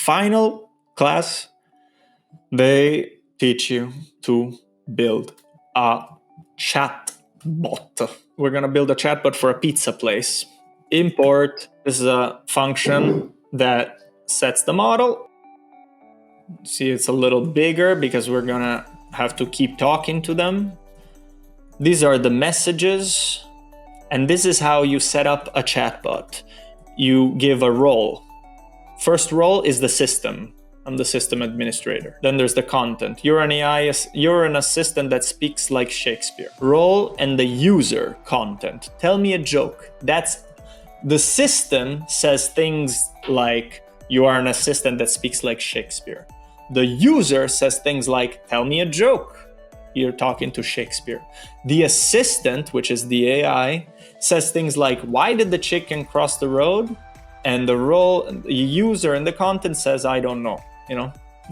final class, they teach you to build a chatbot. We're going to build a chatbot for a pizza place. Import, this is a function that sets the model. See, it's a little bigger because we're going to have to keep talking to them. These are the messages. And this is how you set up a chatbot. You give a role. First role is the system. I'm the system administrator. Then there's the content. You're an AI, you're an assistant that speaks like Shakespeare. Role and the user content. Tell me a joke. That's the system says things like you are an assistant that speaks like Shakespeare. The user says things like tell me a joke. You're talking to Shakespeare. The assistant, which is the AI, says things like why did the chicken cross the road? And the user in the content says, I don't know,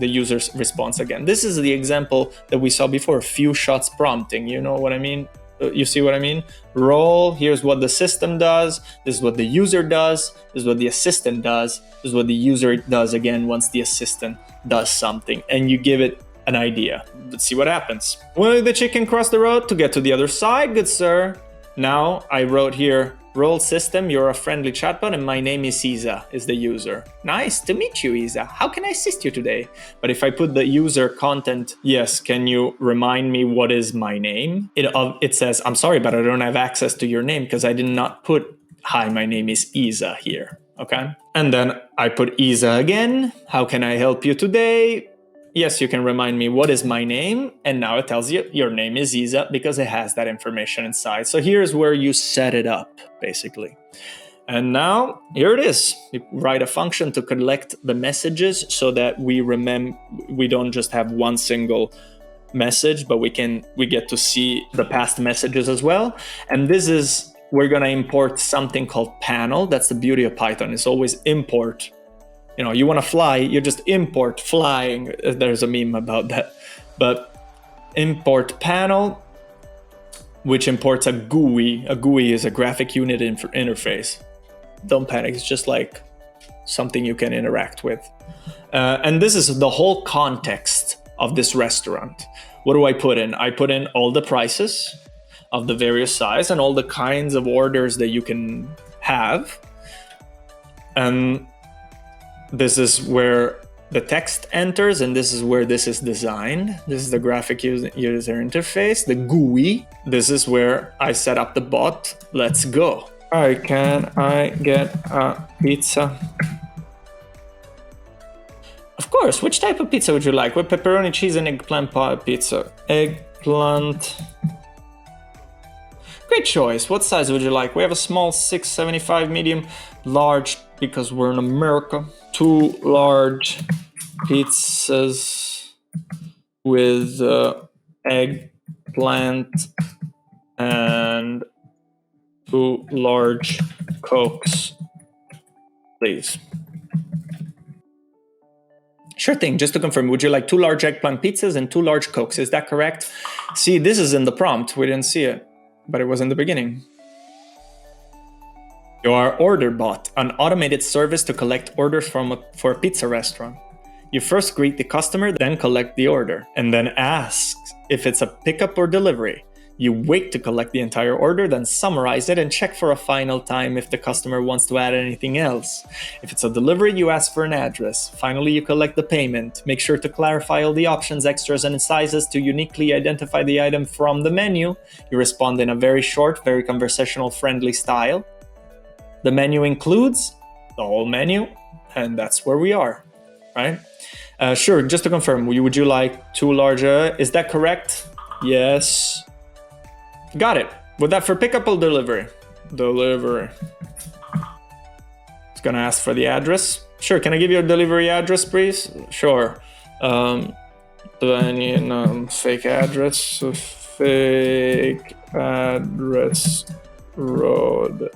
the user's response again. This is the example that we saw before, few shots prompting, you know what I mean? You see what I mean? Role, here's what the system does, this is what the user does, this is what the assistant does, this is what the user does again once the assistant does something, and you give it an idea. Let's see what happens. Will the chicken cross the road to get to the other side, good sir? Now I wrote here, role system, you're a friendly chatbot and my name is Isa, is the user. Nice to meet you, Isa. How can I assist you today? But if I put the user content, yes, can you remind me what is my name? It says, I'm sorry, but I don't have access to your name because I did not put, hi, my name is Isa here, okay? And then I put Isa again. How can I help you today? Yes, you can remind me what is my name. And now it tells you your name is Isa because it has that information inside. So here's where you set it up, basically. And now here it is. You write a function to collect the messages so that we don't just have one single message, but we get to see the past messages as well. And we're going to import something called panel. That's the beauty of Python. It's always import. You want to fly, you just import flying. There's a meme about that. But import panel, which imports a GUI. A GUI is a graphic unit interface. Don't panic, it's just like something you can interact with. And this is the whole context of this restaurant. What do I put in? I put in all the prices of the various size and all the kinds of orders that you can have. And this is where the text enters, and this is where this is designed. This is the graphic user interface, the GUI. This is where I set up the bot. Let's go. All right, can I get a pizza? Of course. Which type of pizza would you like? With pepperoni, cheese, and eggplant pizza. Eggplant. Great choice. What size would you like? We have a small 675, medium, large, because we're in America. 2 large pizzas with eggplant and 2 large Cokes, please. Sure thing. Just to confirm, would you like 2 large eggplant pizzas and 2 large Cokes? Is that correct? See, this is in the prompt. We didn't see it, but it was in the beginning. Your order bot, an automated service to collect orders for a pizza restaurant. You first greet the customer, then collect the order, and then ask if it's a pickup or delivery. You wait to collect the entire order, then summarize it and check for a final time if the customer wants to add anything else. If it's a delivery, you ask for an address. Finally, you collect the payment. Make sure to clarify all the options, extras, and sizes to uniquely identify the item from the menu. You respond in a very short, very conversational, friendly style. The menu includes the whole menu, and that's where we are, right? Sure, just to confirm, would you like 2 large, is that correct? Yes. Got it. Was that for pickup or delivery? Delivery. It's gonna ask for the address. Sure, can I give you a delivery address, please? Sure. Fake address road.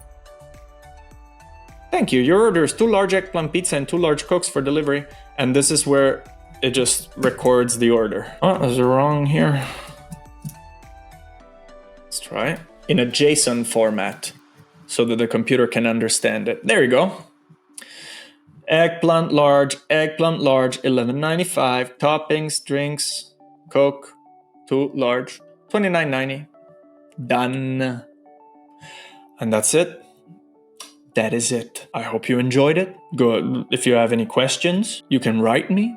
Thank you. Your order is 2 large eggplant pizza and 2 large Cokes for delivery. And this is where it just records the order. Oh, is it wrong here? Let's try it. In a JSON format so that the computer can understand it. There you go. Eggplant large, 11.95. Toppings, drinks, Coke, 2 large, 29.90. Done. And that's it. That is it. I hope you enjoyed it. Go, if you have any questions, you can write me.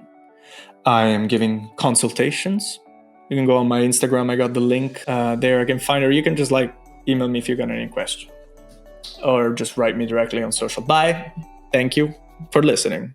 I am giving consultations. You can go on my Instagram. I got the link there. I can find her. You can just email me if you got any question, or just write me directly on social. Bye. Thank you for listening.